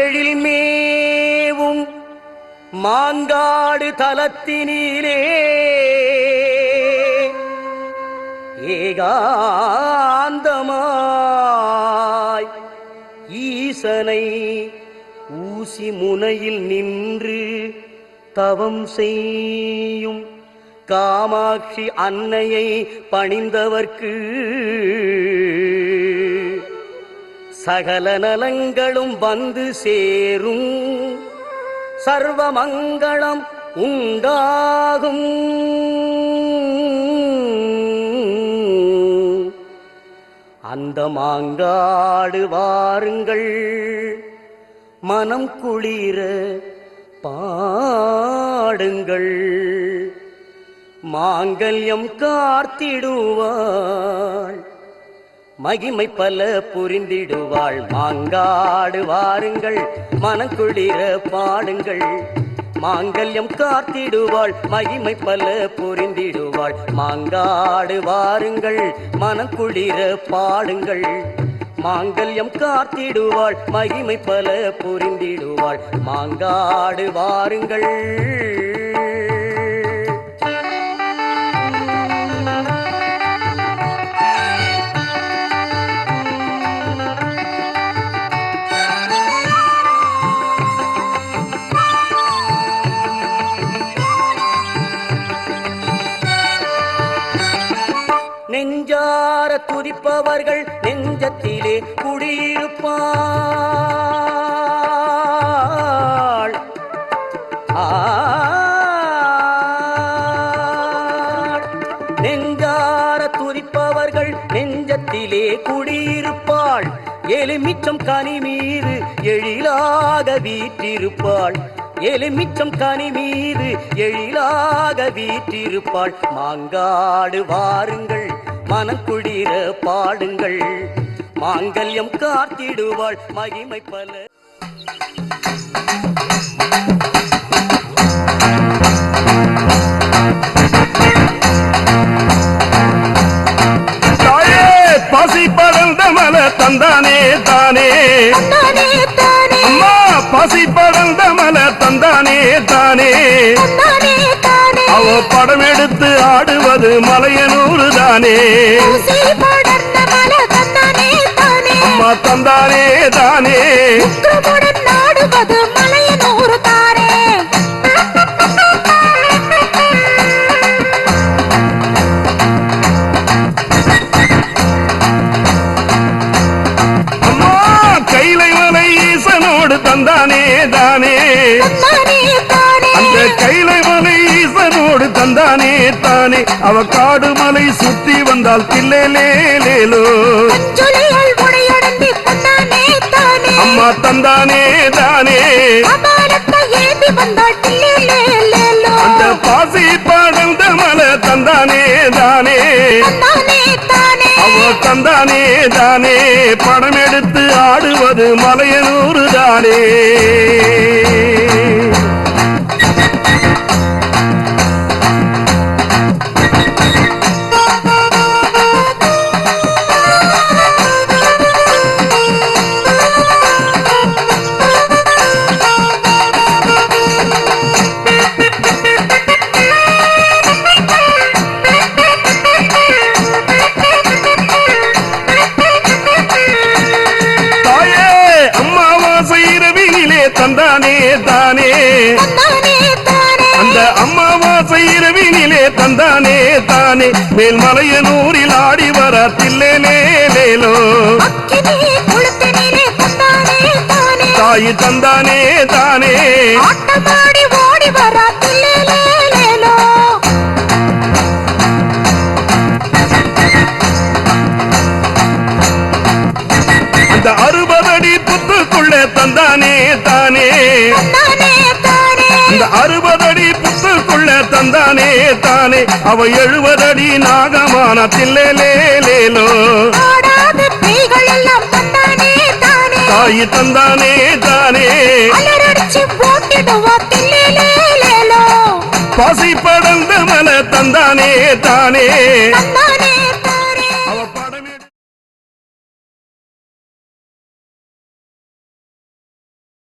எழில்மேவும் மாங்காடு தலத்தினிலே ஏகாந்தமாய் ஈசனை ஊசி முனையில் நின்று தவம் செய்யும் காமாட்சி அன்னையை பணிந்தவர்க்கு சகல நலங்களும் வந்து சேரும், சர்வமங்களம் உண்டாகும். அந்த மாங்காடு வாருங்கள், மனம் குளிர பாடுங்கள், மாங்கல்யம் காத்திடுவாள், மகிமை பல புரிந்திடுவாள். மாங்காடு வாருங்கள், மனம் குளிர பாடுங்கள், மாங்கல்யம் காத்திடுவாள், மகிமை பல புரிந்திடுவாள். மாங்காடு வாருங்கள், மனம் குளிர பாடுங்கள், மாங்கல்யம் காத்திடுவாள், மகிமை பல புரிந்திடுவாள். மாங்காடு வாருங்கள். நெஞ்சார துதிப்பவர்கள் நெஞ்சத்திலே குடியிருப்பாள். நெஞ்சார துதிப்பவர்கள் நெஞ்சத்திலே குடியிருப்பாள். எலுமிச்சம் கனி மீது எழிலாக வீற்றிருப்பாள், எலுமிச்சம் கனி மீது எழிலாக வீற்றிருப்பாள். மாங்காடு வாருங்கள், மனக்குளிர பாடுங்கள், மாங்கல்யம் காத்திடுவாள், மகிமை பல. பசி படர்ந்த மல தந்தானே தானே, அம்மா பசி படர்ந்த மல தந்தானே தானே, அவ படம் எடுத்து ஆடுவது மலையனூறு தானே, அம்மா தந்தானே தானே, ஆடுவது மலையனூறு தானே. தந்தானே தானே, அந்த கைலை மலை ஈசனோடு தந்தானே தானே, அவ காடு மலை சுத்தி வந்தால் தில்லேலேலோ, அம்மா தந்தானே தானே, அந்த பாசி படர்ந்த மலை தந்தானே தானே, அவ தந்தானே தானே, படம் எடுத்து ஆடுவது மலையனூறு தானே. தந்தானே தானே, அந்த அம்மாவாசை இரவினிலே தந்தானே தானே, மேல்மலையனூரில் ஆடி வர தில்லேலேலோ, தாயி தந்தானே தானே, அந்த 60 அடி புத்துக்குள்ள தந்தானே தானே, இந்த 60 அடி புத்துக்குள்ள தந்தானே தானே, அவ 70 அடி நாகமான தில்லேலேலோ, தாயி தந்தானே தானே, பசி படர்ந்த மல தந்தானே தானே,